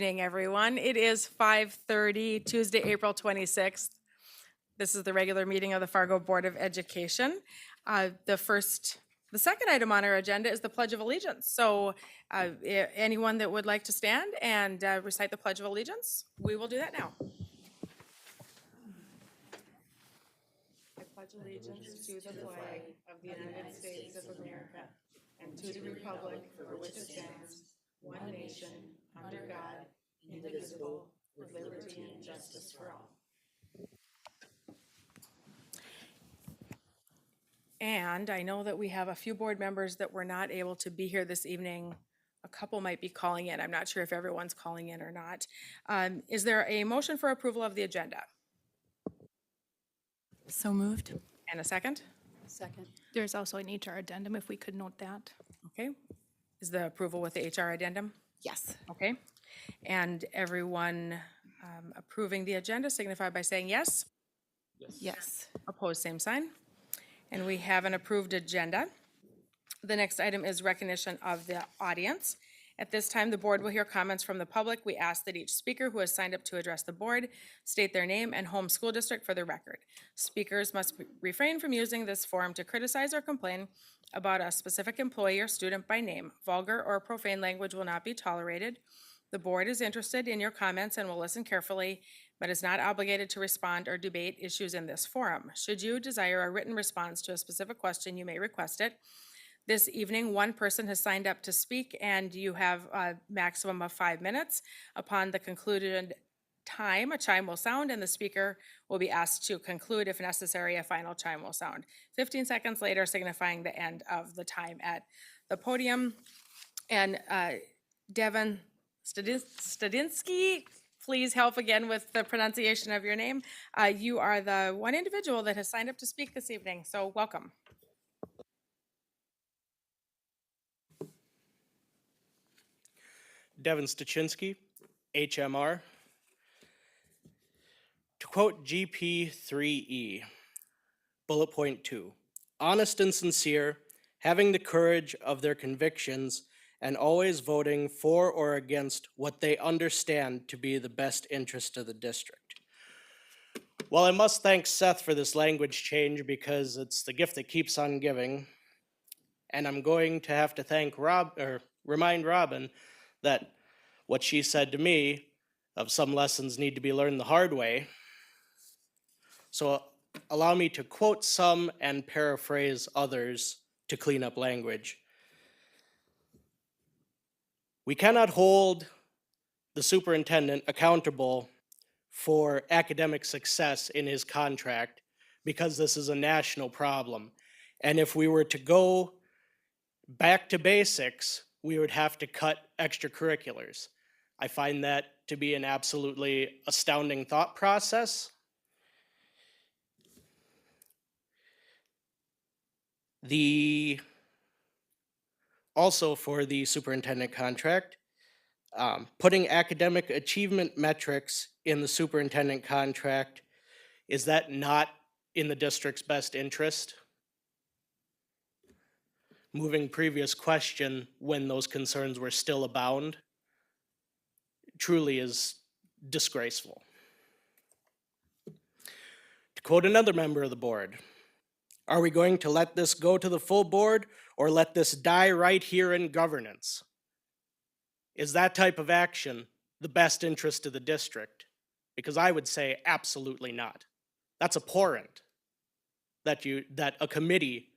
evening, everyone. It is 5:30, Tuesday, April 26th. This is the regular meeting of the Fargo Board of Education. The second item on our agenda is the Pledge of Allegiance. So anyone that would like to stand and recite the Pledge of Allegiance, we will do that now. I pledge allegiance to the flag of the United States of America and to the republic for which it stands, one nation, under God, indivisible, with liberty and justice for all. And I know that we have a few board members that were not able to be here this evening. A couple might be calling in. I'm not sure if everyone's calling in or not. Is there a motion for approval of the agenda? So moved. And a second? Second. There's also an HR addendum, if we could note that. Okay. Is the approval with the HR addendum? Yes. Okay. And everyone approving the agenda signify by saying yes. Yes. Opposed, same sign. And we have an approved agenda. The next item is recognition of the audience. At this time, the board will hear comments from the public. We ask that each speaker who has signed up to address the board state their name and home school district for the record. Speakers must refrain from using this forum to criticize or complain about a specific employee or student by name. Vulgar or profane language will not be tolerated. The board is interested in your comments and will listen carefully, but is not obligated to respond or debate issues in this forum. Should you desire a written response to a specific question, you may request it. This evening, one person has signed up to speak, and you have a maximum of 5 minutes. Upon the concluded time, a chime will sound, and the speaker will be asked to conclude. If necessary, a final chime will sound 15 seconds later, signifying the end of the time at the podium. And Devin Stadinsky, please help again with the pronunciation of your name. You are the one individual that has signed up to speak this evening, so welcome. Devin Stachinsky, HMR. To quote GP3E, bullet point 2, honest and sincere, having the courage of their convictions, and always voting for or against what they understand to be the best interest of the district. Well, I must thank Seth for this language change because it's the gift that keeps on giving. And I'm going to have to thank remind Robin that what she said to me of some lessons need to be learned the hard way. So allow me to quote some and paraphrase others to clean up language. We cannot hold the superintendent accountable for academic success in his contract because this is a national problem. And if we were to go back to basics, we would have to cut extracurriculars. I find that to be an absolutely astounding thought process. Also for the superintendent contract, putting academic achievement metrics in the superintendent contract, is that not in the district's best interest? Moving previous question when those concerns were still abound truly is disgraceful. To quote another member of the board, are we going to let this go to the full board or let this die right here in governance? Is that type of action the best interest of the district? Because I would say absolutely not. That's abhorrent that a committee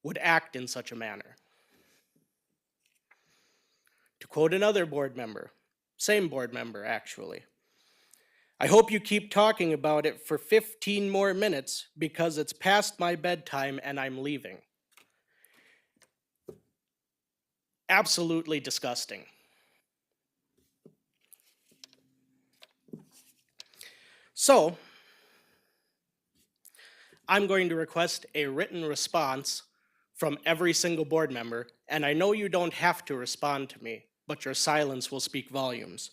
would act in such a manner. To quote another board member, same board member actually, I hope you keep talking about it for 15 more minutes because it's past my bedtime and I'm leaving. Absolutely disgusting. So, I'm going to request a written response from every single board member, and I know you don't have to respond to me, but your silence will speak volumes.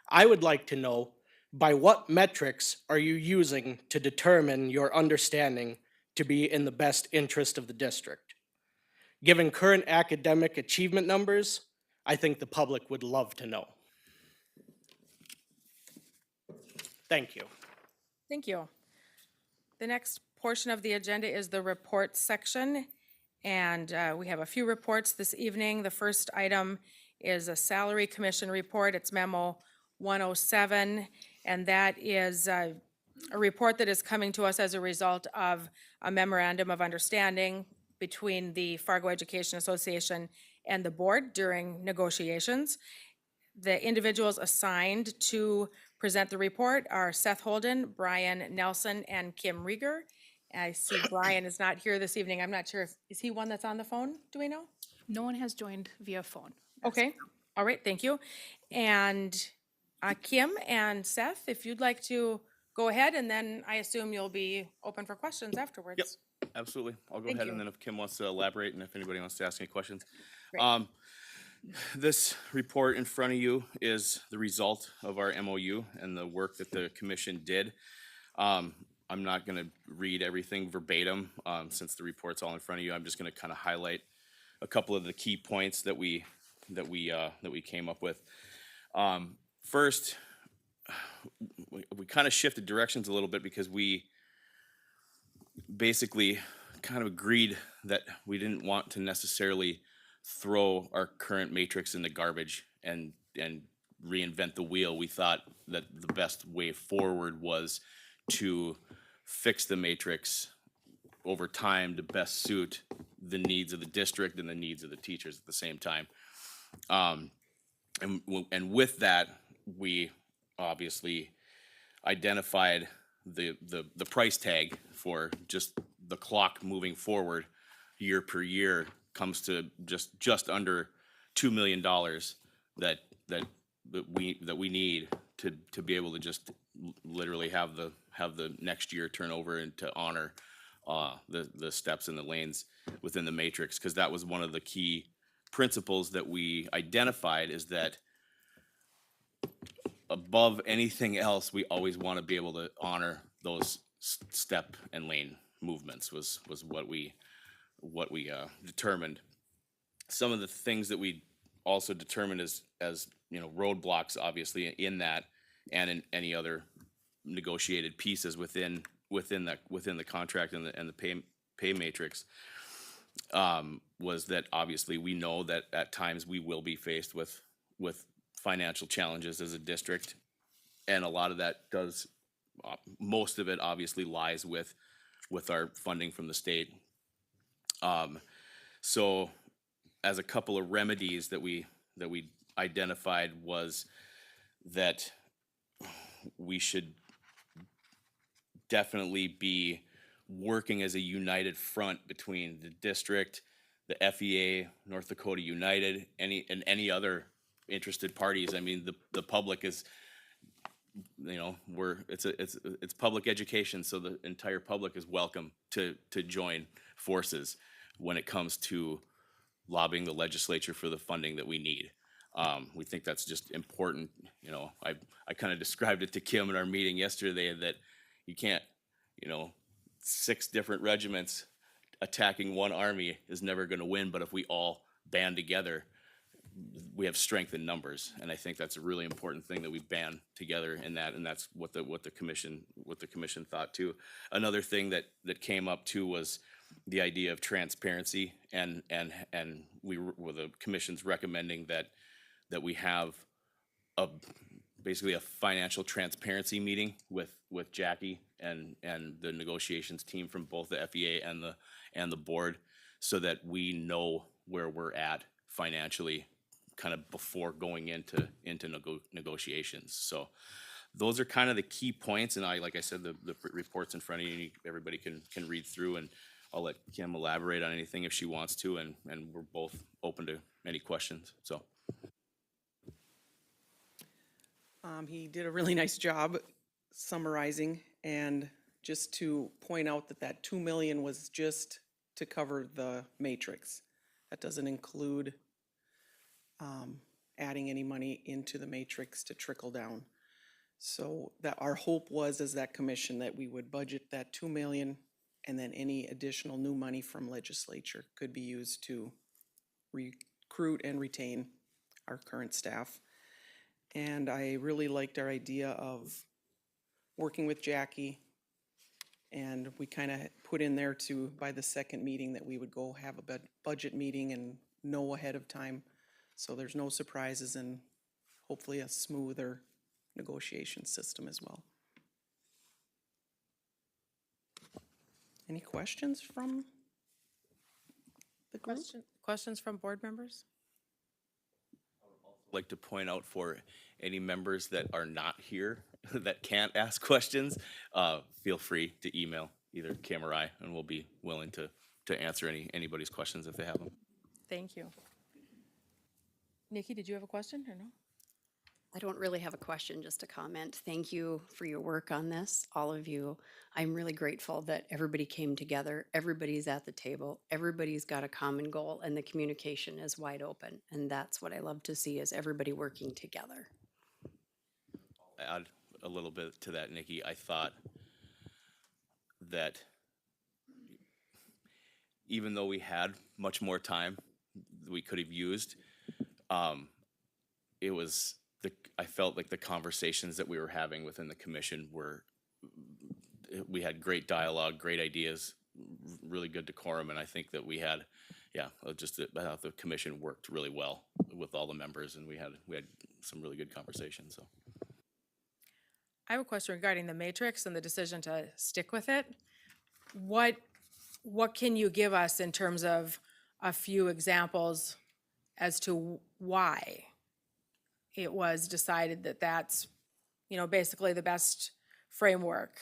I would like to know, by what metrics are you using to determine your understanding to be in the best interest of the district? Given current academic achievement numbers, I think the public would love to know. Thank you. Thank you. The next portion of the agenda is the reports section. And we have a few reports this evening. The first item is a salary commission report. It's memo 107. And that is a report that is coming to us as a result of a memorandum of understanding between the Fargo Education Association and the board during negotiations. The individuals assigned to present the report are Seth Holden, Brian Nelson, and Kim Rieger. I see Brian is not here this evening. I'm not sure if, is he one that's on the phone? Do we know? No one has joined via phone. Okay, all right, thank you. And Kim and Seth, if you'd like to go ahead, and then I assume you'll be open for questions afterwards. Yep, absolutely. I'll go Thank ahead you. and then if Kim wants to elaborate and if anybody wants to ask any questions. Great. This report in front of you is the result of our MOU and the work that the commission did. I'm not gonna read everything verbatim, since the report's all in front of you. I'm just gonna kind of highlight a couple of the key points that we came up with. First, we kind of shifted directions a little bit because we basically kind of agreed that we didn't want to necessarily throw our current matrix in the garbage and reinvent the wheel. We thought that the best way forward was to fix the matrix over time to best suit the needs of the district and the needs of the teachers at the same time. And with that, we obviously identified the price tag for just the clock moving forward year per year comes to just under $2 million that we need to be able to just literally have the next year turn over and to honor the steps and the lanes within the matrix, because that was one of the key principles that we identified, is that above anything else, we always want to be able to honor those step and lane movements was what we determined. Some of the things that we also determined as roadblocks, obviously, in that and in any other negotiated pieces within the contract and the pay matrix, was that obviously we know that at times we will be faced with financial challenges as a district, and a lot of that does, most of it obviously lies with our funding from the state. So as a couple of remedies that we identified was that we should definitely be working as a united front between the district, the FEA, North Dakota United, any other interested parties. I mean, the public is, it's public education, so the entire public is welcome to join forces when it comes to lobbying the legislature for the funding that we need. We think that's just important. I kind of described it to Kim in our meeting yesterday that you can't, 6 different regiments attacking one army is never going to win, but if we all band together, we have strength in numbers, and I think that's a really important thing, that we band together in that, and that's what the commission thought too. Another thing that came up too was the idea of transparency, and the commission's recommending that we have basically a financial transparency meeting with Jackie and the negotiations team from both the FEA and the board, so that we know where we're at financially kind of before going into negotiations. So those are kind of the key points, and like I said, the report's in front of you, everybody can read through, and I'll let Kim elaborate on anything if she wants to, and we're both open to any questions, so. He did a really nice job summarizing, and just to point out that 2 million was just to cover the matrix. That doesn't include adding any money into the matrix to trickle down. So that our hope was, as that commission, that we would budget that 2 million, and then any additional new money from legislature could be used to recruit and retain our current staff. And I really liked our idea of working with Jackie. And we kind of put in there to, by the second meeting, that we would go have a budget meeting and know ahead of time. So there's no surprises and hopefully a smoother negotiation system as well. Any questions from the group? Questions from board members? Like to point out for any members that are not here that can't ask questions, feel free to email either Cam or I, and we'll be willing to answer anybody's questions if they have them. Thank you. Nikki, did you have a question or no? I don't really have a question, just a comment. Thank you for your work on this, all of you. I'm really grateful that everybody came together. Everybody's at the table. Everybody's got a common goal and the communication is wide open. And that's what I love to see, is everybody working together. Add a little bit to that, Nikki. I thought that even though we had much more time we could have used, it was I felt like the conversations that we were having within the commission we had great dialogue, great ideas, really good decorum, and I think that we had, I thought the commission worked really well with all the members, and we had some really good conversations. So. I have a question regarding the matrix and the decision to stick with it. What can you give us in terms of a few examples as to why it was decided that that's, basically the best framework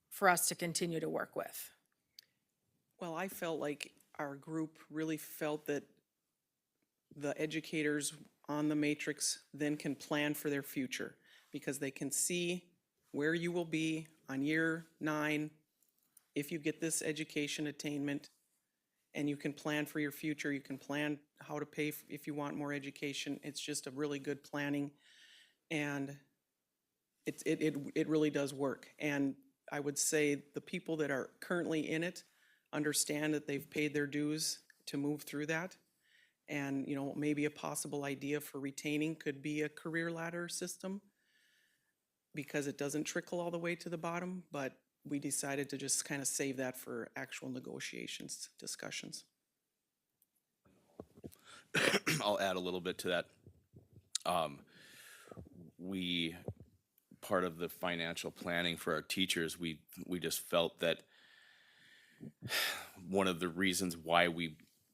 for us to continue to work with? Well, I felt like our group really felt that the educators on the matrix then can plan for their future, because they can see where you will be on year 9 if you get this education attainment, and you can plan for your future. You can plan how to pay if you want more education. It's just a really good planning, and it really does work. And I would say the people that are currently in it understand that they've paid their dues to move through that. And, maybe a possible idea for retaining could be a career ladder system, because it doesn't trickle all the way to the bottom, but we decided to just kind of save that for actual negotiations, discussions. I'll add a little bit to that. Part of the financial planning for our teachers, we just felt that one of the reasons why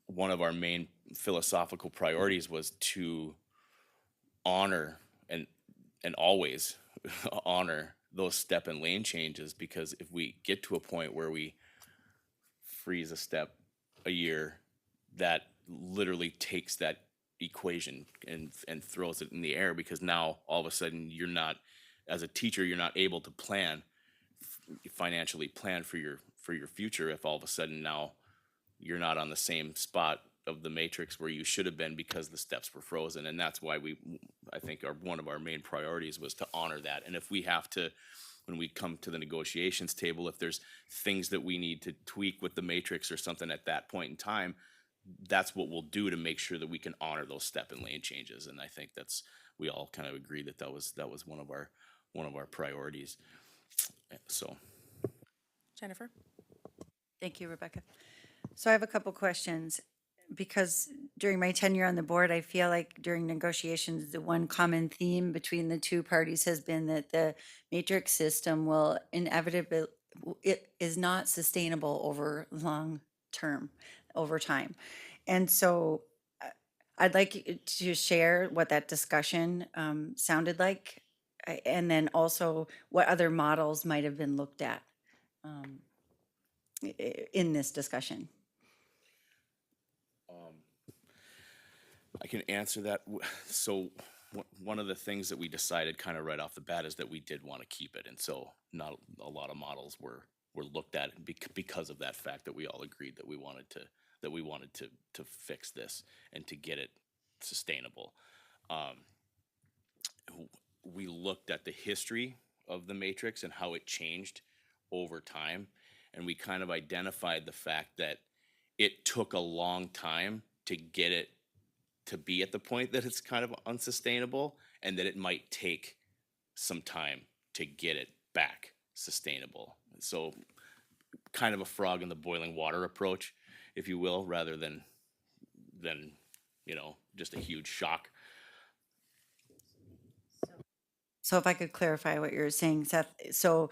one of our main philosophical priorities was to honor and always honor those step and lane changes, because if we get to a point where we freeze a step a year, that literally takes that equation and throws it in the air, because now all of a sudden as a teacher, you're not able to financially plan for your future if all of a sudden now you're not on the same spot of the matrix where you should have been because the steps were frozen. And that's why I think one of our main priorities was to honor that. And if we have to, when we come to the negotiations table, if there's things that we need to tweak with the matrix or something at that point in time, that's what we'll do to make sure that we can honor those step and lane changes. And I think we all kind of agree that was one of our priorities. So. Jennifer? Thank you, Rebecca. So I have a couple questions, because during my tenure on the board, I feel like during negotiations, the one common theme between the two parties has been that the matrix system will inevitably, it is not sustainable over time. And so I'd like you to share what that discussion sounded like, and then also what other models might have been looked at in this discussion. I can answer that. So one of the things that we decided kind of right off the bat is that we did want to keep it. And so not a lot of models were looked at because of that fact, that we all agreed that we wanted to fix this and to get it sustainable. We looked at the history of the matrix and how it changed over time. And we kind of identified the fact that it took a long time to get it to be at the point that it's kind of unsustainable, and that it might take some time to get it back sustainable. So kind of a frog in the boiling water approach, if you will, rather than just a huge shock. So if I could clarify what you're saying, Seth, so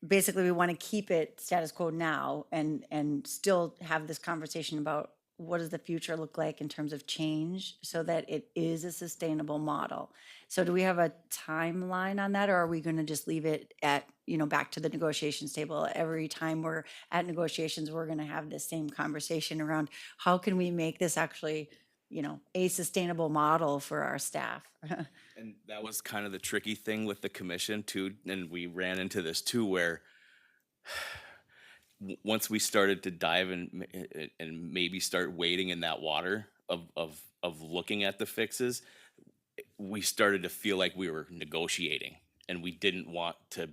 basically we want to keep it status quo now and still have this conversation about what does the future look like in terms of change so that it is a sustainable model. So do we have a timeline on that, or are we going to just leave it at, back to the negotiations table? Every time we're at negotiations, we're going to have this same conversation around how can we make this actually, a sustainable model for our staff? And that was kind of the tricky thing with the commission too, and we ran into this too, where once we started to dive and maybe start wading in that water of looking at the fixes, we started to feel like we were negotiating, and we didn't want to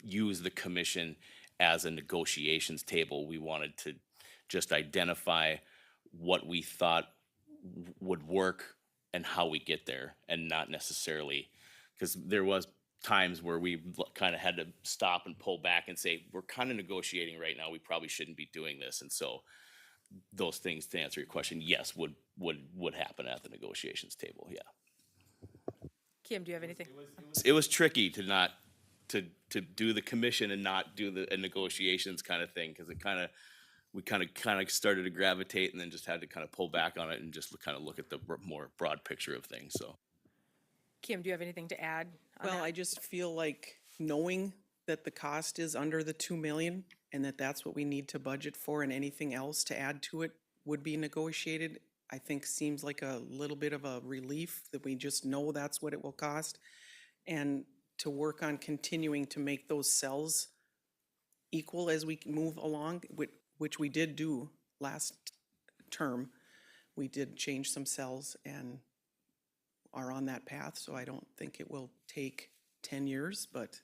use the commission as a negotiations table. We wanted to just identify what we thought would work and how we get there, and not necessarily, because there was times where we kind of had to stop and pull back and say, we're kind of negotiating right now, we probably shouldn't be doing this. And so those things, to answer your question, yes, would happen at the negotiations table. Yeah. Kim, do you have anything? It was tricky to not to do the commission and not do the negotiations kind of thing, because we kind of started to gravitate, and then just had to kind of pull back on it and just kind of look at the more broad picture of things. So Kim, do you have anything to add on Well, that? I just feel like knowing that the cost is under the 2 million and that that's what we need to budget for, and anything else to add to it would be negotiated, I think seems like a little bit of a relief that we just know that's what it will cost. And to work on continuing to make those cells equal as we move along, which we did do last term. We did change some cells and are on that path, so I don't think it will take 10 years, but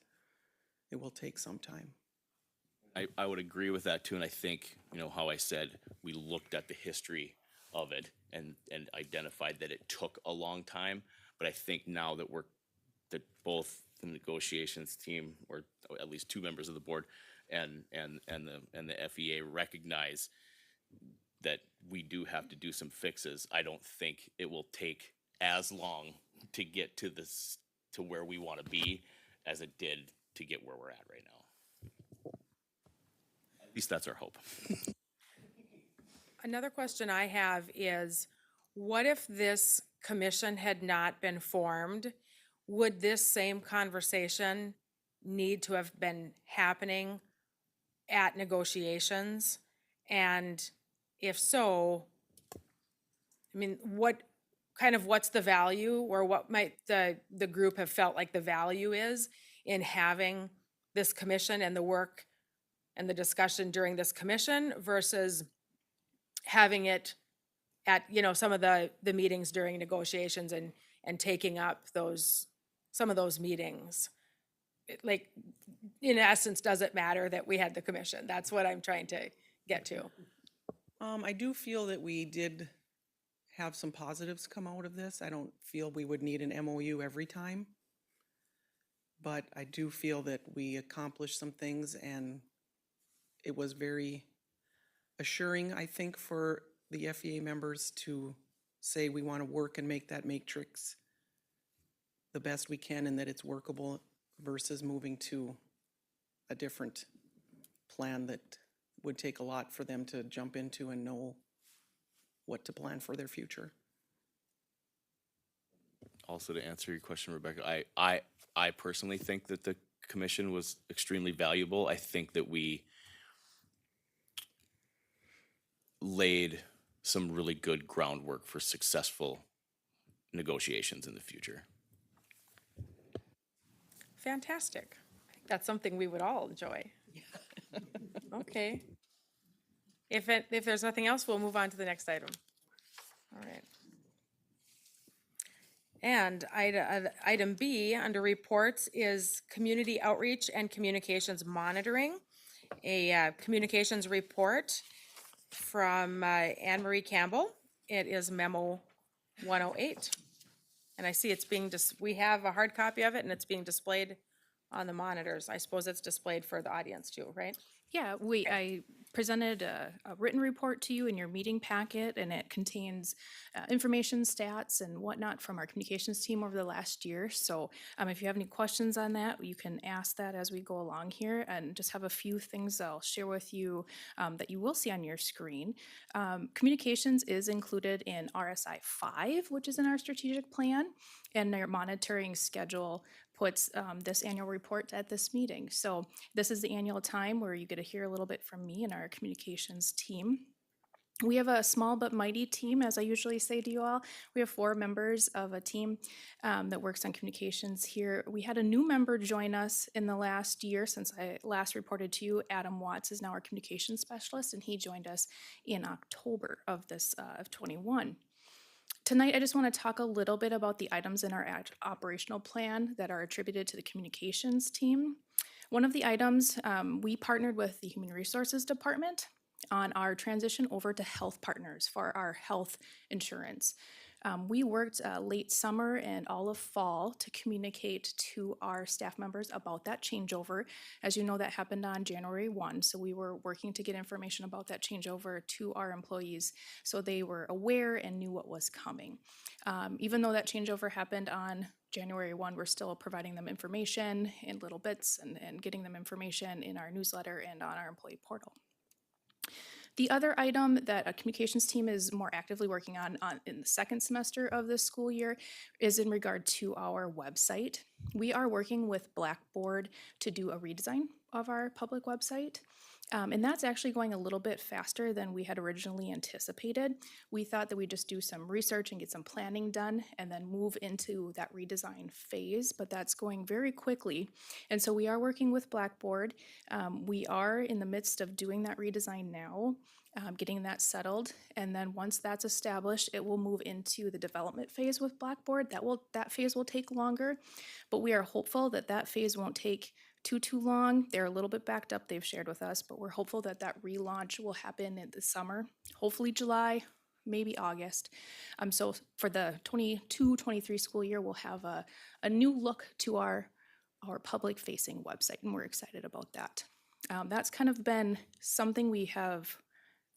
it will take some time. I would agree with that too, and I think, how I said, we looked at the history of it and identified that it took a long time, but I think now that that both the negotiations team, or at least two members of the board, and the FEA recognize that we do have to do some fixes, I don't think it will take as long to get to where we want to be as it did to get where we're at right now. At least that's our hope. Another question I have is, what if this commission had not been formed? Would this same conversation need to have been happening at negotiations? And if so, I mean, what's the value, or what might the group have felt like the value is in having this commission and the work and the discussion during this commission versus having it at, some of the meetings during negotiations and taking up some of those meetings? Like, in essence, does it matter that we had the commission? That's what I'm trying to get to. I do feel that we did have some positives come out of this. I don't feel we would need an MOU every time, but I do feel that we accomplished some things, and it was very assuring, I think, for the FEA members to say we want to work and make that matrix the best we can, and that it's workable, versus moving to a different plan that would take a lot for them to jump into and know what to plan for their future. Also, to answer your question, Rebecca, I personally think that the commission was extremely valuable. I think that we laid some really good groundwork for successful negotiations in the future. Fantastic. I think that's something we would all enjoy. Okay. If there's nothing else, we'll move on to the next item. All right. And item B under reports is community outreach and communications monitoring. A communications report from Anne Marie Campbell. It is memo 108. And I see it's being we have a hard copy of it, and it's being displayed on the monitors. I suppose it's displayed for the audience too, right? Yeah, I presented a written report to you in your meeting packet, and it contains information, stats, and whatnot from our communications team over the last year. So if you have any questions on that, you can ask that as we go along here, and just have a few things I'll share with you that you will see on your screen. Communications is included in RSI 5, which is in our strategic plan, and their monitoring schedule puts this annual report at this meeting. So this is the annual time where you get to hear a little bit from me and our communications team. We have a small but mighty team, as I usually say to you all. We have 4 members of a team that works on communications here. We had a new member join us in the last year since I last reported to you. Adam Watts is now our communications specialist, and he joined us in October of this of 21. Tonight, I just want to talk a little bit about the items in our operational plan that are attributed to the communications team. One of the items, we partnered with the Human Resources Department on our transition over to health partners for our health insurance. We worked late summer and all of fall to communicate to our staff members about that changeover. As you know, that happened on January 1, so we were working to get information about that changeover to our employees so they were aware and knew what was coming. Even though that changeover happened on January 1, we're still providing them information in little bits and getting them information in our newsletter and on our employee portal. The other item that a communications team is more actively working on in the second semester of this school year is in regard to our website. We are working with Blackboard to do a redesign of our public website. And that's actually going a little bit faster than we had originally anticipated. We thought that we'd just do some research and get some planning done and then move into that redesign phase, but that's going very quickly. And so we are working with Blackboard. We are in the midst of doing that redesign now, getting that settled. And then once that's established, it will move into the development phase with Blackboard. That phase will take longer, but we are hopeful that that phase won't take too long. They're a little bit backed up, they've shared with us, but we're hopeful that that relaunch will happen in the summer, hopefully July, maybe August. So for the 22-23 school year, we'll have a new look to our public facing website, and we're excited about that. That's kind of been something we have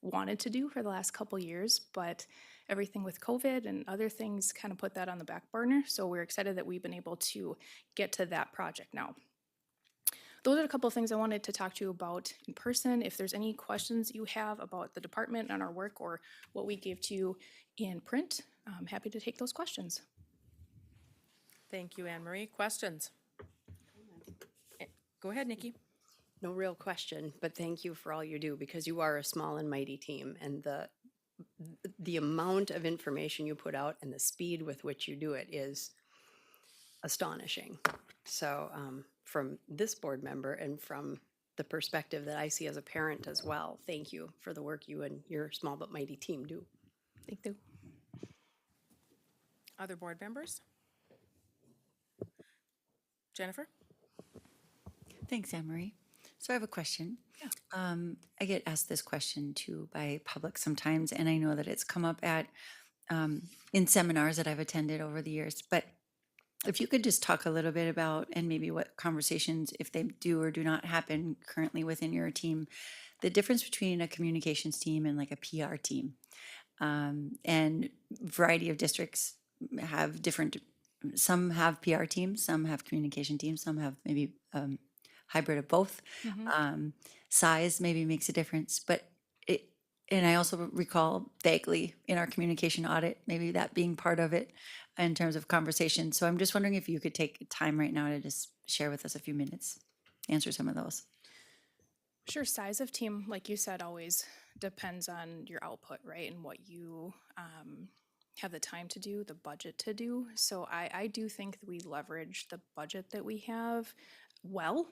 wanted to do for the last couple years, but everything with COVID and other things kind of put that on the back burner. So we're excited that we've been able to get to that project now. Those are a couple of things I wanted to talk to you about in person. If there's any questions you have about the department and our work or what we gave to you in print, I'm happy to take those questions. Thank you, Anne Marie. Questions? Go ahead, Nikki. No real question, but thank you for all you do, because you are a small and mighty team, and the amount of information you put out and the speed with which you do it is astonishing. So from this board member and from the perspective that I see as a parent as well, thank you for the work you and your small but mighty team do. Thank you. Other board members? Jennifer? Thanks, Anne Marie. So I have a question. I get asked this question too by public sometimes, and I know that it's come up at in seminars that I've attended over the years. But if you could just talk a little bit about, and maybe what conversations, if they do or do not happen currently within your team, the difference between a communications team and like a PR team. And variety of districts have different, some have PR teams, some have communication teams, some have maybe hybrid of both. Size maybe makes a difference, but and I also recall vaguely in our communication audit, maybe that being part of it in terms of conversation. So I'm just wondering if you could take time right now to just share with us a few minutes, answer some of those. Sure, size of team, like you said, always depends on your output, right? And what you have the time to do, the budget to do. So I do think that we leverage the budget that we have well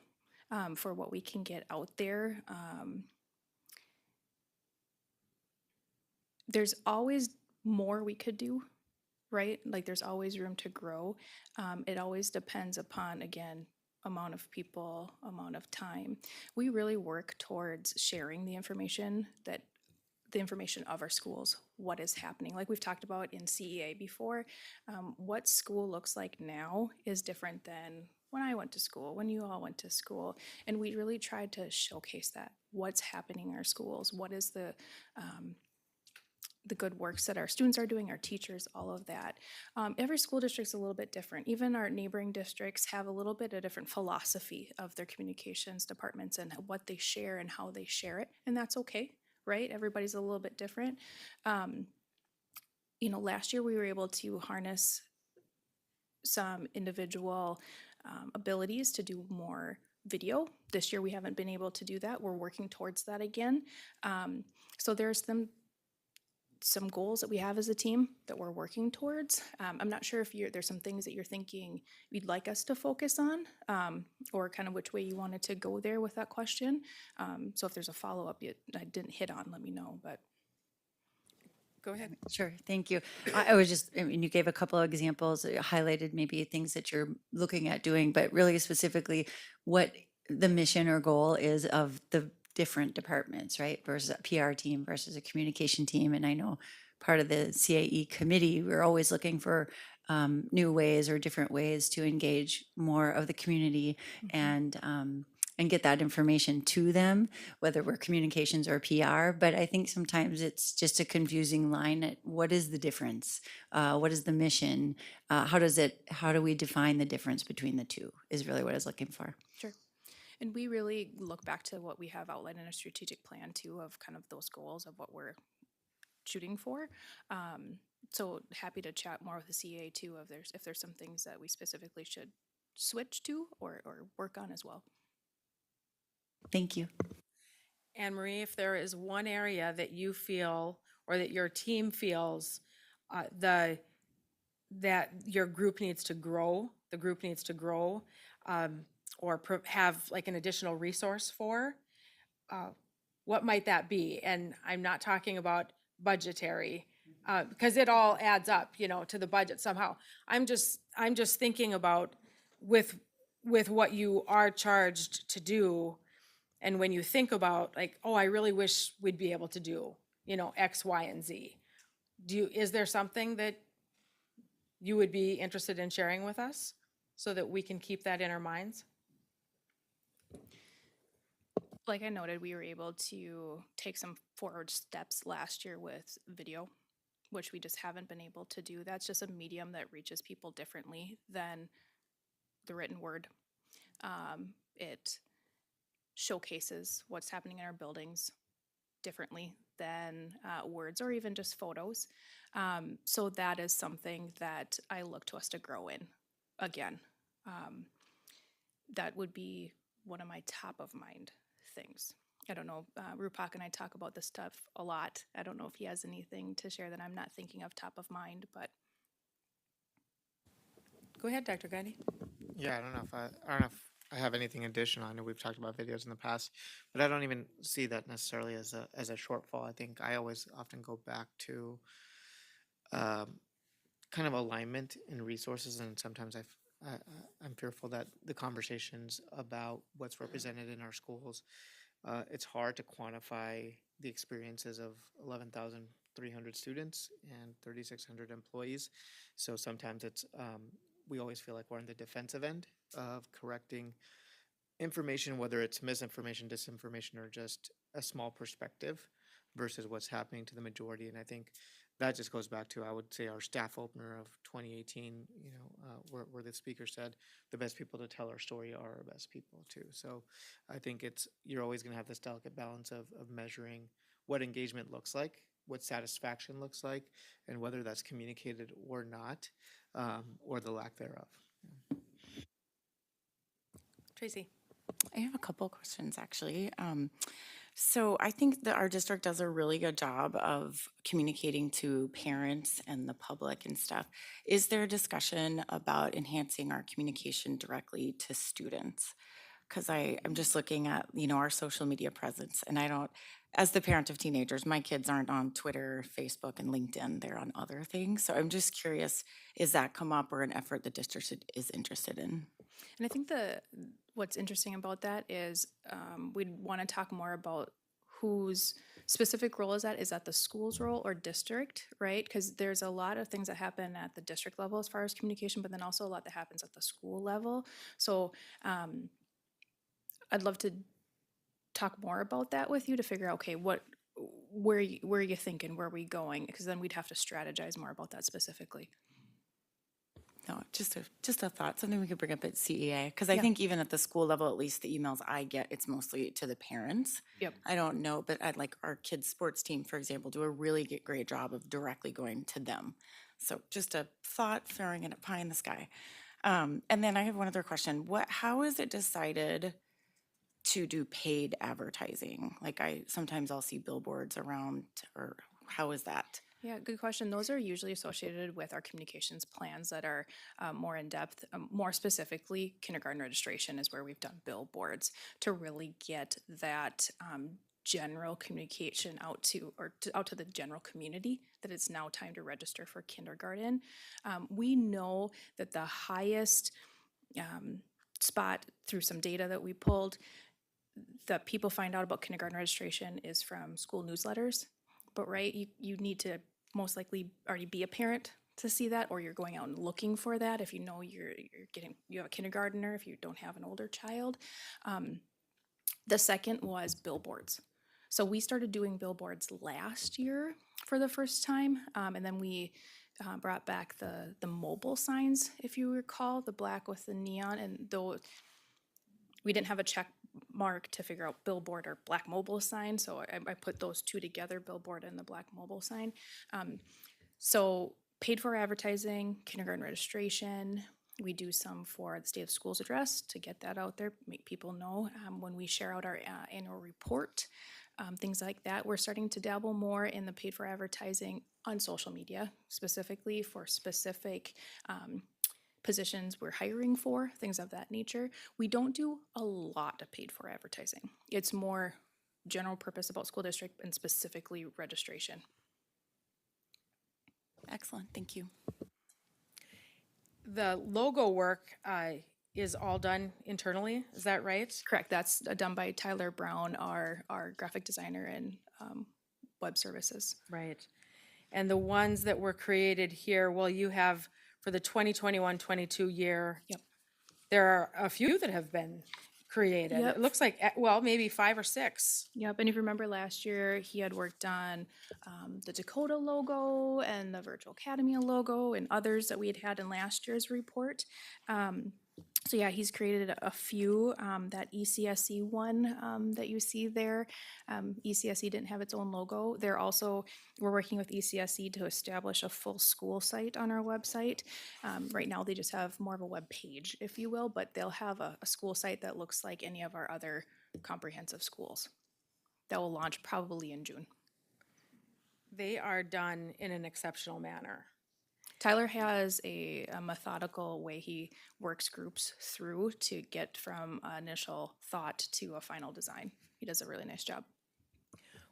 for what we can get out there. There's always more we could do, right? Like there's always room to grow. It always depends upon, again, amount of people, amount of time. We really work towards sharing the information of our schools, what is happening. Like we've talked about in CEA before, what school looks like now is different than when I went to school, when you all went to school. And we really tried to showcase that. What's happening in our schools? What is the good works that our students are doing, our teachers, all of that. Every school district's a little bit different. Even our neighboring districts have a little bit of different philosophy of their communications departments and what they share and how they share it. And that's okay, right? Everybody's a little bit different. Last year we were able to harness some individual abilities to do more video. This year we haven't been able to do that. We're working towards that again. So there's some goals that we have as a team that we're working towards. I'm not sure if there's some things that you're thinking you'd like us to focus on, or kind of which way you wanted to go there with that question. So if there's a follow-up I didn't hit on, let me know, but. Go ahead. Sure, thank you. I was just, I mean, you gave a couple of examples, highlighted maybe things that you're looking at doing, but really specifically what the mission or goal is of the different departments, right? Versus a PR team versus a communication team. And I know part of the CAE committee, we're always looking for new ways or different ways to engage more of the community and get that information to them, whether we're communications or PR. But I think sometimes it's just a confusing line at what is the difference? What is the mission? How do we define the difference between the two is really what I was looking for. Sure. And we really look back to what we have outlined in a strategic plan too, of kind of those goals of what we're shooting for. So happy to chat more with the CA too, if there's some things that we specifically should switch to or work on as well. Thank you. Anne Marie, if there is one area that you feel or that your team feels that your group needs to grow, or have like an additional resource for, what might that be? And I'm not talking about budgetary, because it all adds up, to the budget somehow. I'm just thinking about with what you are charged to do. And when you think about like, oh, I really wish we'd be able to do, X, Y, and Z. Is there something that you would be interested in sharing with us so that we can keep that in our minds? Like I noted, we were able to take some forward steps last year with video, which we just haven't been able to do. That's just a medium that reaches people differently than the written word. It showcases what's happening in our buildings differently than words or even just photos. So that is something that I look to us to grow in again. That would be one of my top of mind things. I don't know, Rupak and I talk about this stuff a lot. I don't know if he has anything to share that I'm not thinking of top of mind, but. Go ahead, Dr. Guiney. Yeah, I don't know if I have anything additional. I know we've talked about videos in the past, but I don't even see that necessarily as a shortfall. I think I always often go back to kind of alignment in resources, and sometimes I'm fearful that the conversations about what's represented in our schools, it's hard to quantify the experiences of 11,300 students and 3,600 employees. So sometimes it's we always feel like we're on the defensive end of correcting information, whether it's misinformation, disinformation, or just a small perspective versus what's happening to the majority. And I think that just goes back to, I would say, our staff opener of 2018, where the speaker said the best people to tell our story are our best people too. So I think you're always going to have this delicate balance of measuring what engagement looks like, what satisfaction looks like, and whether that's communicated or not, or the lack thereof. Tracy. I have a couple questions actually. So I think that our district does a really good job of communicating to parents and the public and stuff. Is there a discussion about enhancing our communication directly to students? Because I'm just looking at, our social media presence, and as the parent of teenagers, my kids aren't on Twitter, Facebook, and LinkedIn. They're on other things. So I'm just curious, is that come up or an effort the district is interested in? And I think what's interesting about that is we'd want to talk more about who's specific role is that the school's role or district, right? Because there's a lot of things that happen at the district level as far as communication, but then also a lot that happens at the school level. So I'd love to talk more about that with you to figure out, okay, where are you thinking, where are we going? Because then we'd have to strategize more about that specifically. No, just a thought, something we could bring up at CEA, because I Yeah. think even at the school level, at least the emails I get, it's mostly to the parents. Yep. I don't know, but I'd like our kids' sports team, for example, do a really great job of directly going to them. So just a thought, throwing it pie in the sky. And then I have one other question. How is it decided to do paid advertising? Like sometimes I'll see billboards around, or how is that? Yeah, good question. Those are usually associated with our communications plans that are more in depth. More specifically, kindergarten registration is where we've done billboards to really get that general communication out to the general community that it's now time to register for kindergarten. We know that the highest spot through some data that we pulled that people find out about kindergarten registration is from school newsletters. But right, you need to most likely already be a parent to see that, or you're going out and looking for that if you know you have a kindergartner if you don't have an older child. The second was billboards. So we started doing billboards last year for the first time, and then we brought back the mobile signs, if you recall, the black with the neon, and though we didn't have a check mark to figure out billboard or black mobile sign, so I put those two together, billboard and the black mobile sign. So paid for advertising, kindergarten registration. We do some for the State of Schools address to get that out there, make people know when we share out our annual report, things like that. We're starting to dabble more in the paid for advertising on social media, specifically for specific positions we're hiring for, things of that nature. We don't do a lot of paid for advertising. It's more general purpose about school district and specifically registration. Excellent, thank you. The logo work is all done internally, is that right? Correct, that's done by Tyler Brown, our graphic designer and web services. Right. And the ones that were created here, well, you have for the 2021-22 year. Yep. There are a few that have been created. Yep. It looks like, well, maybe 5 or 6. Yep, and if you remember last year, he had worked on the Dakota logo and the Virtual Academy logo and others that we had in last year's report. So yeah, he's created a few. That ECSE one that you see there, ECSE didn't have its own logo. We're working with ECSE to establish a full school site on our website. Right now, they just have more of a web page, if you will, but they'll have a school site that looks like any of our other comprehensive schools. That will launch probably in June. They are done in an exceptional manner. Tyler has a methodical way he works groups through to get from initial thought to a final design. He does a really nice job.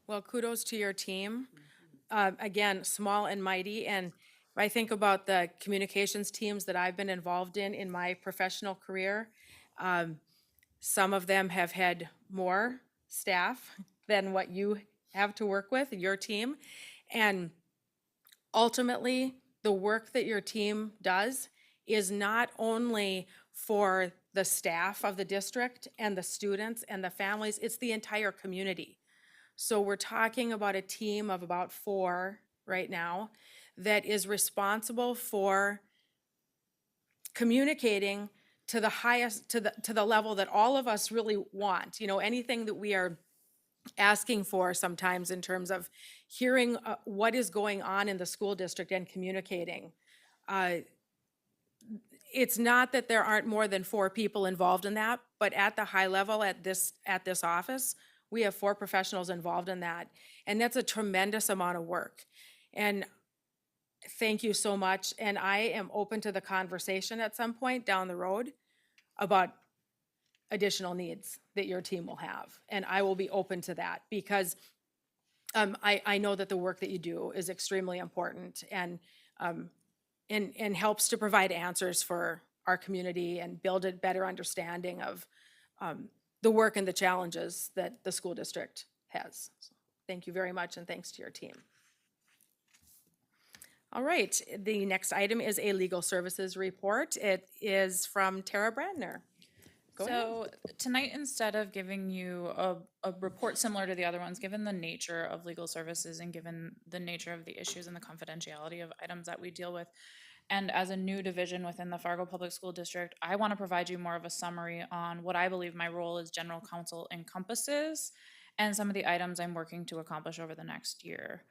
Well, kudos to your team. Again, small and mighty. And if I think about the communications teams that I've been involved in my professional career, some of them have had more staff than what you have to work with, your team. And ultimately, the work that your team does is not only for the staff of the district and the students and the families, it's the entire community. So we're talking about a team of about 4 right now that is responsible for communicating to the highest, to the level that all of us really want. You know, anything that we are asking for sometimes in terms of hearing what is going on in the school district and communicating. It's not that there aren't more than 4 people involved in that, but at the high level at this office, we have 4 professionals involved in that. And that's a tremendous amount of work. And thank you so much. And I am open to the conversation at some point down the road about additional needs that your team will have. And I will be open to that because I know that the work that you do is extremely important and helps to provide answers for our community and build a better understanding of the work and the challenges that the school district has. Thank you very much, and thanks to your team. All right, the next item is a legal services report. It is from Tara Brandner. Go ahead. So tonight, instead of giving you a report similar to the other ones, given the nature of legal services and given the nature of the issues and the confidentiality of items that we deal with, and as a new division within the Fargo Public School District, I want to provide you more of a summary on what I believe my role as general counsel encompasses and some of the items I'm working to accomplish over the next year.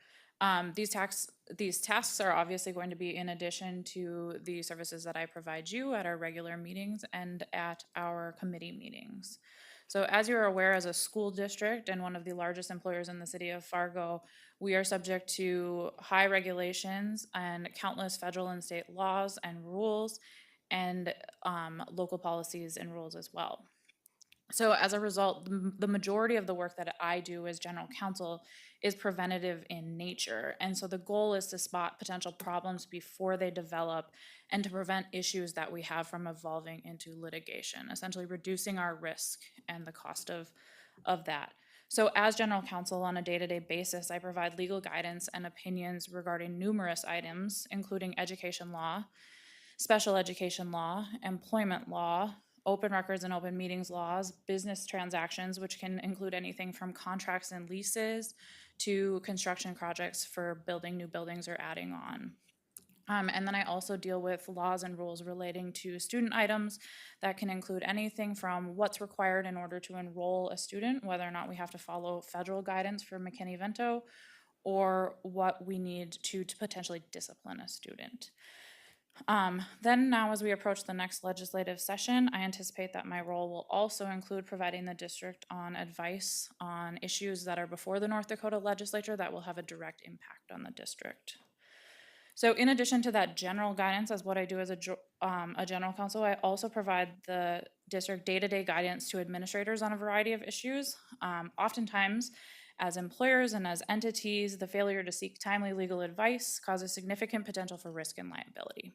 These tasks are obviously going to be in addition to the services that I provide you at our regular meetings and at our committee meetings. So as you're aware, as a school district and one of the largest employers in the city of Fargo, we are subject to high regulations and countless federal and state laws and rules and local policies and rules as well. So as a result, the majority of the work that I do as general counsel is preventative in nature. And so the goal is to spot potential problems before they develop and to prevent issues that we have from evolving into litigation, essentially reducing our risk and the cost of that. So as general counsel on a day-to-day basis, I provide legal guidance and opinions regarding numerous items, including education law, special education law, employment law, open records and open meetings laws, business transactions, which can include anything from contracts and leases to construction projects for building new buildings or adding on. And then I also deal with laws and rules relating to student items that can include anything from what's required in order to enroll a student, whether or not we have to follow federal guidance for McKinney-Vento, or what we need to potentially discipline a student. Then now as we approach the next legislative session, I anticipate that my role will also include providing the district on advice on issues that are before the North Dakota legislature that will have a direct impact on the district. So in addition to that general guidance as what I do as a general counsel, I also provide the district day-to-day guidance to administrators on a variety of issues. Oftentimes, as employers and as entities, the failure to seek timely legal advice causes significant potential for risk and liability.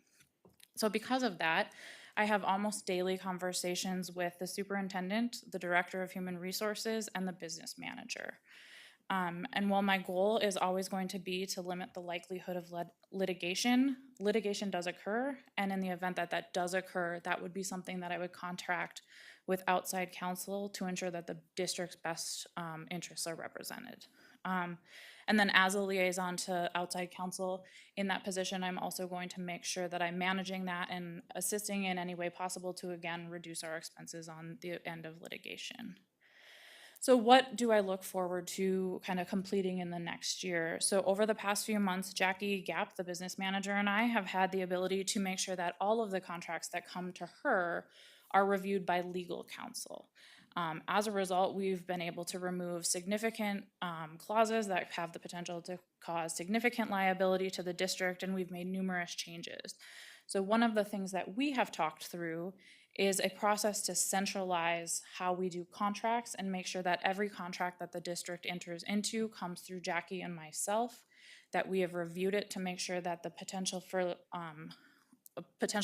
So because of that, I have almost daily conversations with the superintendent, the director of human resources, and the business manager. And while my goal is always going to be to limit the likelihood of litigation does occur, and in the event that that does occur, that would be something that I would contract with outside counsel to ensure that the district's best interests are represented. And then as a liaison to outside counsel in that position, I'm also going to make sure that I'm managing that and assisting in any way possible to, again, reduce our expenses on the end of litigation. So what do I look forward to kind of completing in the next year? So over the past few months, Jackie Gap, the business manager, and I have had the ability to make sure that all of the contracts that come to her are reviewed by legal counsel. As a result, we've been able to remove significant clauses that have the potential to cause significant liability to the district, and we've made numerous changes. So one of the things that we have talked through is a process to centralize how we do contracts and make sure that every contract that the district enters into comes through Jackie and myself, that we have reviewed it to make sure that the potential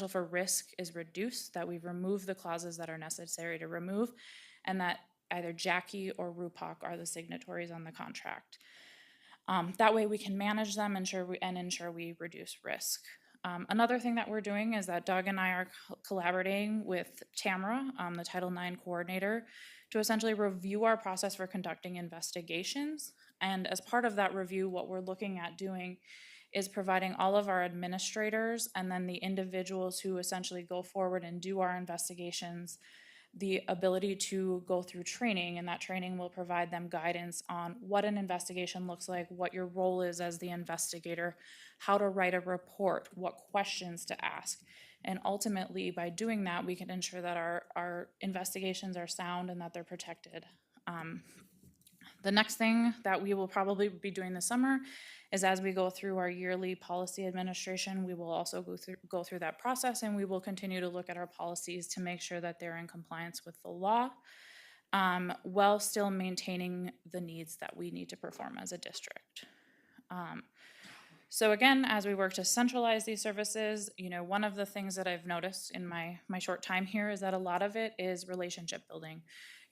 for risk is reduced, that we've removed the clauses that are necessary to remove, and that either Jackie or RUPOC are the signatories on the contract. That way we can manage them and ensure we reduce risk. Another thing that we're doing is that Doug and I are collaborating with Tamara, the Title IX coordinator, to essentially review our process for conducting investigations. And as part of that review, what we're looking at doing is providing all of our administrators and then the individuals who essentially go forward and do our investigations the ability to go through training, and that training will provide them guidance on what an investigation looks like, what your role is as the investigator, how to write a report, what questions to ask. And ultimately, by doing that, we can ensure that our investigations are sound and that they're protected. The next thing that we will probably be doing this summer is as we go through our yearly policy administration, we will also go through that process, and we will continue to look at our policies to make sure that they're in compliance with the law, while still maintaining the needs that we need to perform as a district. So again, as we work to centralize these services, one of the things that I've noticed in my short time here is that a lot of it is relationship building.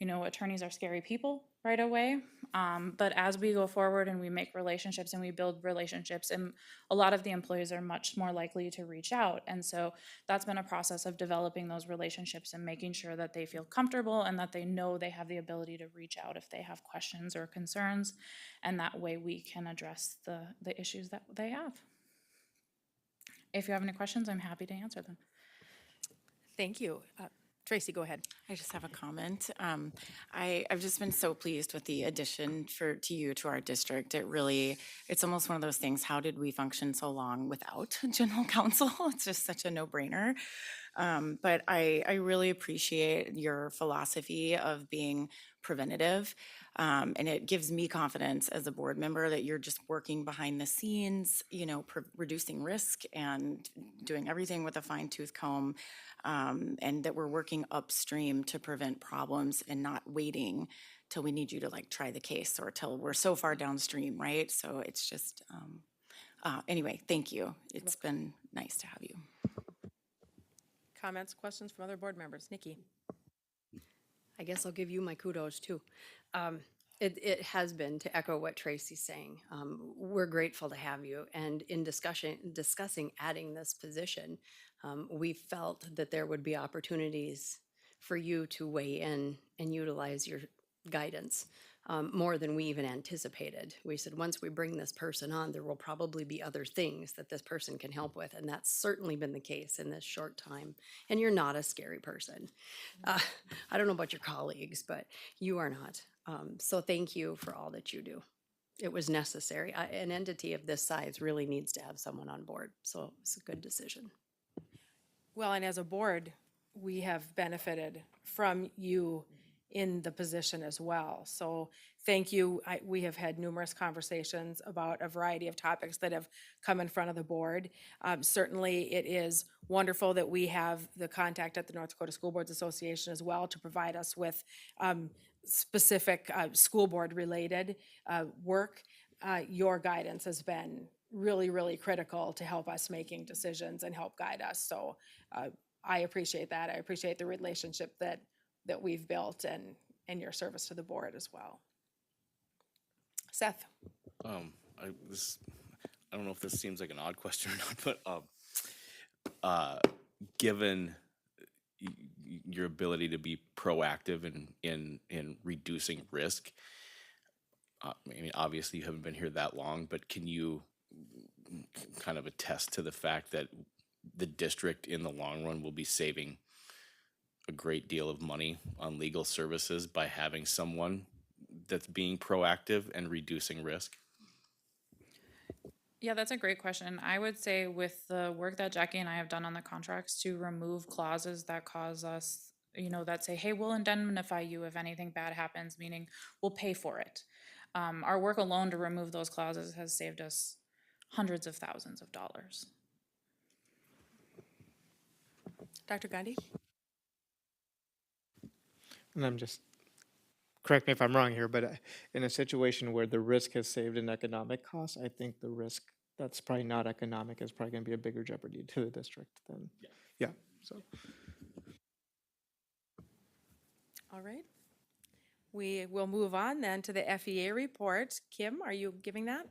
attorneys are scary people right away. But as we go forward and we make relationships and we build relationships, and a lot of the employees are much more likely to reach out. And so that's been a process of developing those relationships and making sure that they feel comfortable and that they know they have the ability to reach out if they have questions or concerns. And that way we can address the issues that they have. If you have any questions, I'm happy to answer them. Thank you. Tracy, go ahead. I just have a comment. I've just been so pleased with the addition to our district. It's almost one of those things, how did we function so long without general counsel? It's just such a no-brainer. But I really appreciate your philosophy of being preventative. And it gives me confidence as a board member that you're just working behind the scenes, reducing risk and doing everything with a fine-tooth comb. And that we're working upstream to prevent problems and not waiting till we need you to try the case or till we're so far downstream, right? So it's just, anyway, thank you. It's been nice to have you. Comments, questions from other board members? Nikki? I guess I'll give you my kudos too. It has been, to echo what Tracy's saying, we're grateful to have you. And in discussing adding this position, we felt that there would be opportunities for you to weigh in and utilize your guidance more than we even anticipated. We said, once we bring this person on, there will probably be other things that this person can help with. And that's certainly been the case in this short time. And you're not a scary person. I don't know about your colleagues, but you are not. So thank you for all that you do. It was necessary. An entity of this size really needs to have someone on board. So it's a good decision. Well, and as a board, we have benefited from you in the position as well. So thank you. We have had numerous conversations about a variety of topics that have come in front of the board. Certainly, it is wonderful that we have the contact at the North Dakota School Boards Association as well to provide us with specific school board related work. Your guidance has been really, really critical to help us making decisions and help guide us. So I appreciate that. I appreciate the relationship that we've built and your service to the board as well. Seth? I don't know if this seems like an odd question or not, but given your ability to be proactive in reducing risk, I mean, obviously you haven't been here that long, but can you kind of attest to the fact that the district in the long run will be saving a great deal of money on legal services by having someone that's being proactive and reducing risk? Yeah, that's a great question. I would say with the work that Jackie and I have done on the contracts to remove clauses that cause us, that say, hey, we'll indemnify you if anything bad happens, meaning we'll pay for it. Our work alone to remove those clauses has saved us hundreds of thousands of dollars. Dr. Gandhi? And I'm just, correct me if I'm wrong here, but in a situation where the risk has saved an economic cost, I think the risk that's probably not economic is probably going to be a bigger jeopardy to the district than, yeah, so. All right. We will move on then to the FEA report. Kim, are you giving that?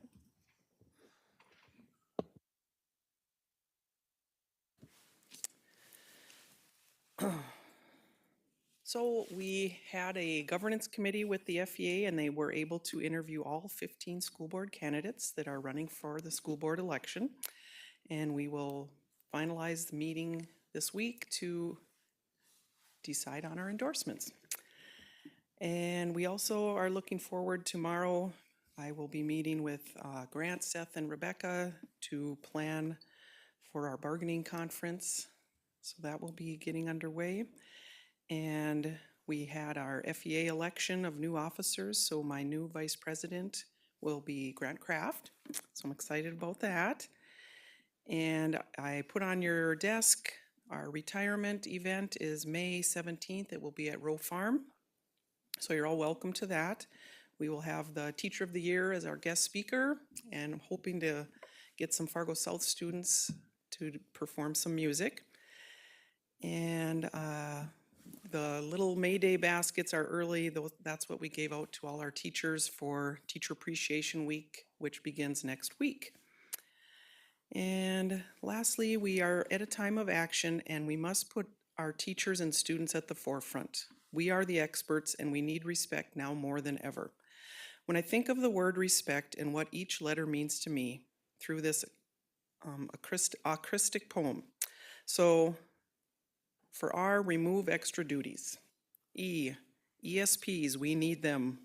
So we had a governance committee with the FEA, and they were able to interview all 15 school board candidates that are running for the school board election. And we will finalize the meeting this week to decide on our endorsements. And we also are looking forward tomorrow. I will be meeting with Grant, Seth, and Rebecca to plan for our bargaining conference. So that will be getting underway. And we had our FEA election of new officers. So my new vice president will be Grant Kraft. So I'm excited about that. And I put on your desk, our retirement event is May 17th. It will be at Rowe Farm. So you're all welcome to that. We will have the Teacher of the Year as our guest speaker, and I'm hoping to get some Fargo South students to perform some music. And The little May Day baskets are early. That's what we gave out to all our teachers for Teacher Appreciation Week, which begins next week. And lastly, we are at a time of action and we must put our teachers and students at the forefront. We are the experts and we need respect now more than ever. When I think of the word respect and what each letter means to me through this acrostic poem. So for R, remove extra duties. E, ESPs, we need them.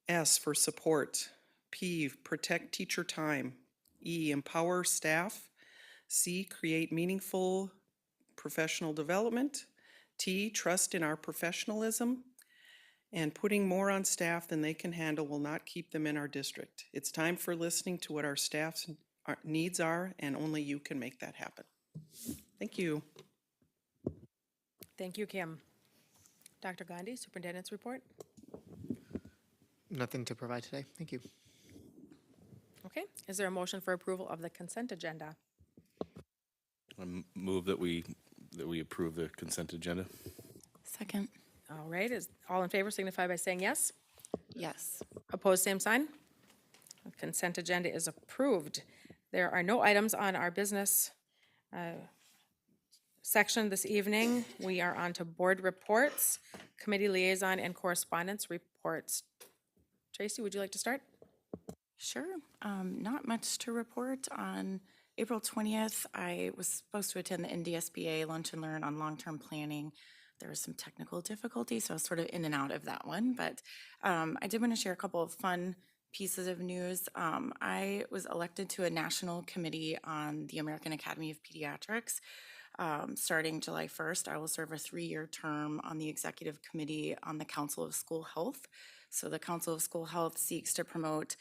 S for support. P, protect teacher time. E, empower staff. C, create meaningful professional development. T, trust in our professionalism. And putting more on staff than they can handle will not keep them in our district. It's time for listening to what our staff's needs are, and only you can make that happen. Thank you. Thank you, Kim. Dr. Gandhi, Superintendent's report. Nothing to provide today. Thank you. Okay, is there a motion for approval of the consent agenda? Move that we approve the consent agenda. Second. All right, is all in favor signify by saying yes. Yes. Opposed, same sign. The consent agenda is approved. There are no items on our business section this evening. We are on to board reports, committee liaison, and correspondence reports. Tracy, would you like to start? Sure. Not much to report. On April 20th, I was supposed to attend the NDSBA Lunch and Learn on long-term planning. There was some technical difficulty, so I was sort of in and out of that one. But I did want to share a couple of fun pieces of news. I was elected to a national committee on the American Academy of Pediatrics. Starting July 1st, I will serve a 3-year term on the executive committee on the Council of School Health. So the Council of School Health seeks to promote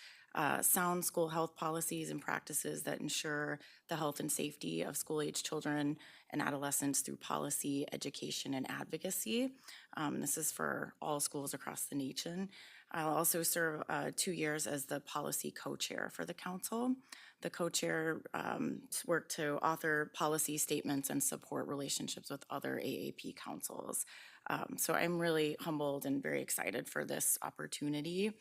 sound school health policies and practices that ensure the health and safety of school-age children and adolescents through policy, education, and advocacy. This is for all schools across the nation. I'll also serve 2 years as the policy co-chair for the council. The co-chair work to author policy statements and support relationships with other AAP councils. So I'm really humbled and very excited for this opportunity.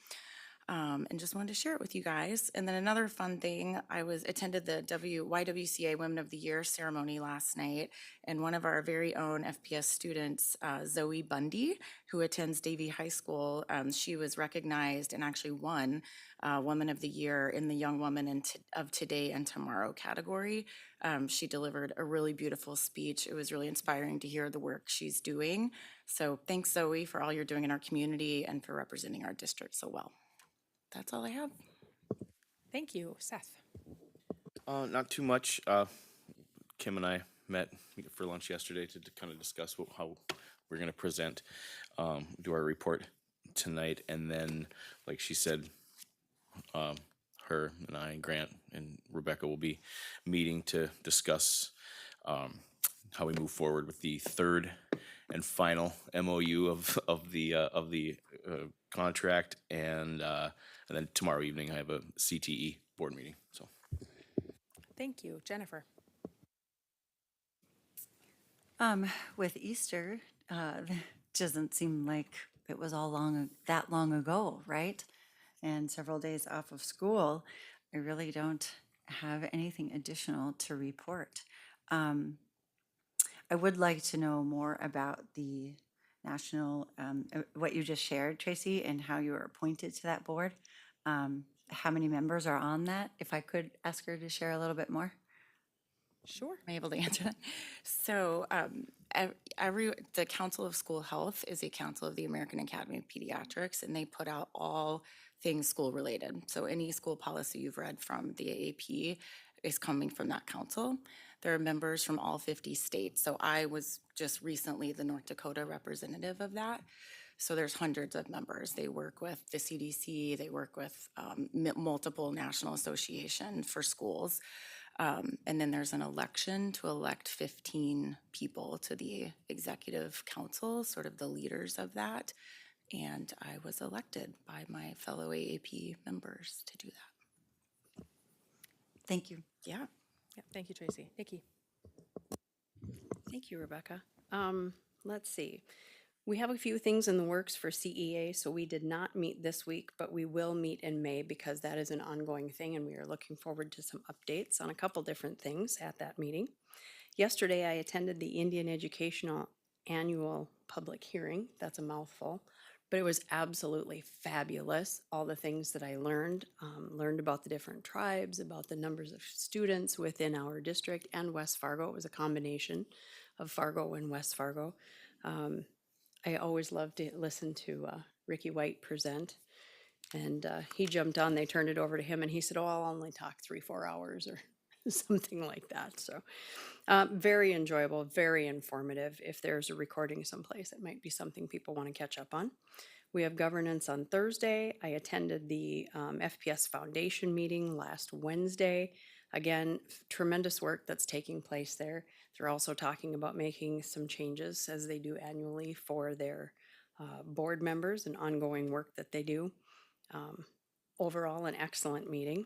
And just wanted to share it with you guys. And then another fun thing, I attended the YWCA Women of the Year ceremony last night, and one of our very own FPS students, Zoe Bundy, who attends Davie High School, she was recognized and actually won Woman of the Year in the Young Woman of Today and Tomorrow category. She delivered a really beautiful speech. It was really inspiring to hear the work she's doing. So thanks, Zoe, for all you're doing in our community and for representing our district so well. That's all I have. Thank you. Seth? Not too much. Kim and I met for lunch yesterday to kind of discuss how we're going to present, do our report tonight. And then, like she said, her and I and Grant and Rebecca will be meeting to discuss how we move forward with the third and final MOU of the contract, and then tomorrow evening I have a CTE board meeting. So, Thank you. Jennifer? With Easter, doesn't seem like it was that long ago, right? And several days off of school. I really don't have anything additional to report. I would like to know more about the national, what you just shared, Tracy, and how you were appointed to that board. How many members are on that? If I could ask her to share a little bit more. Sure. Am I able to answer that? So the Council of School Health is a council of the American Academy of Pediatrics, and they put out all things school related. So any school policy you've read from the AAP is coming from that council. There are members from all 50 states. So I was just recently the North Dakota representative of that. So there's hundreds of members. They work with the CDC, they work with multiple national associations for schools. And then there's an election to elect 15 people to the executive council, sort of the leaders of that. And I was elected by my fellow AAP members to do that. Thank you. Yeah. Yeah, thank you, Tracy. Nikki? Thank you, Rebecca. let's see. We have a few things in the works for CEA, so we did not meet this week, but we will meet in May because that is an ongoing thing and we are looking forward to some updates on a couple different things at that meeting. Yesterday, I attended the Indian Educational Annual Public Hearing. That's a mouthful, but it was absolutely fabulous. All the things that I learned about the different tribes, about the numbers of students within our district and West Fargo. It was a combination of Fargo and West Fargo. I always love to listen to Ricky White present. And he jumped on, they turned it over to him, and he said, oh, I'll only talk 3-4 hours or something like that. So very enjoyable, very informative. If there's a recording someplace, it might be something people want to catch up on. We have governance on Thursday. I attended the FPS Foundation meeting last Wednesday. Again, tremendous work that's taking place there. They're also talking about making some changes as they do annually for their board members and ongoing work that they do. Overall, an excellent meeting.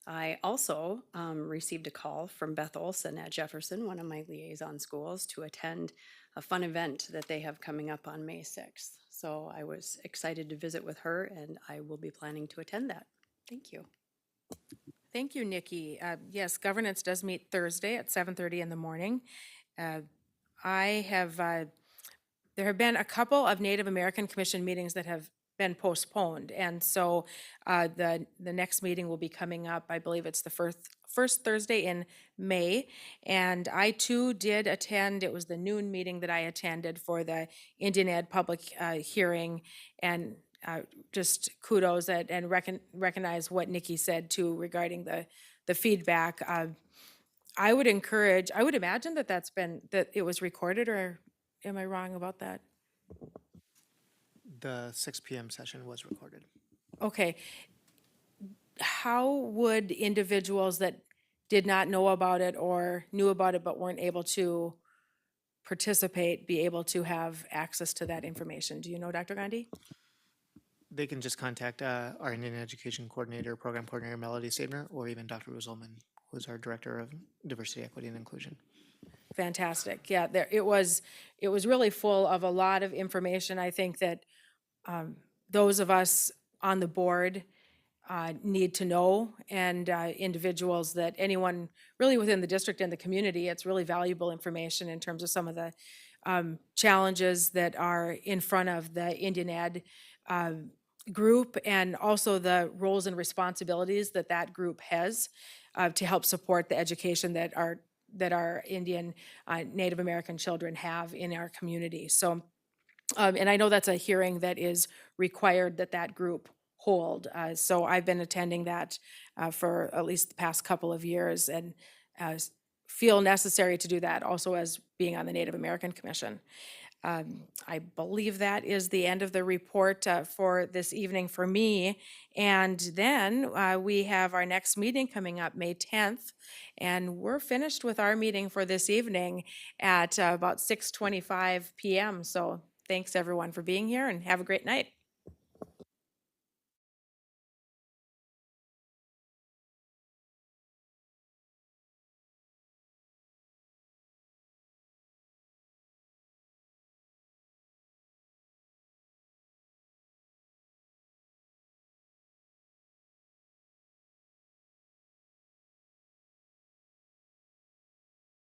I also received a call from Beth Olson at Jefferson, one of my liaison schools, to attend a fun event that they have coming up on May 6th. So I was excited to visit with her, and I will be planning to attend that. Thank you. Thank you, Nikki. Yes, governance does meet Thursday at 7:30 in the morning. I have, there have been a couple of Native American Commission meetings that have been postponed. And so the next meeting will be coming up, I believe it's the first Thursday in May. And I too did attend, it was the noon meeting that I attended for the Indian Ed public hearing. And just kudos and recognize what Nikki said too regarding the feedback. I would imagine that it was recorded, or am I wrong about that? The 6 p.m. session was recorded. Okay. How would individuals that did not know about it or knew about it but weren't able to participate be able to have access to that information? Do you know, Dr. Gandhi? They can just contact our Indian Education Coordinator, Program Coordinator Melody Sabner, or even Dr. Roselman, who's our Director of Diversity, Equity, and Inclusion. Fantastic. Yeah, it was really full of a lot of information. I think that those of us on the board need to know, and individuals that anyone really within the district and the community, it's really valuable information in terms of some of the challenges that are in front of the Indian Ed group, and also the roles and responsibilities that group has to help support the education that our Indian Native American children have in our community. So, and I know that's a hearing that is required that group hold. So I've been attending that for at least the past couple of years, and feel necessary to do that also as being on the Native American Commission. I believe that is the end of the report for this evening for me. And then we have our next meeting coming up May 10th, and we're finished with our meeting for this evening at about 6:25 p.m. So thanks everyone for being here, and have a great night.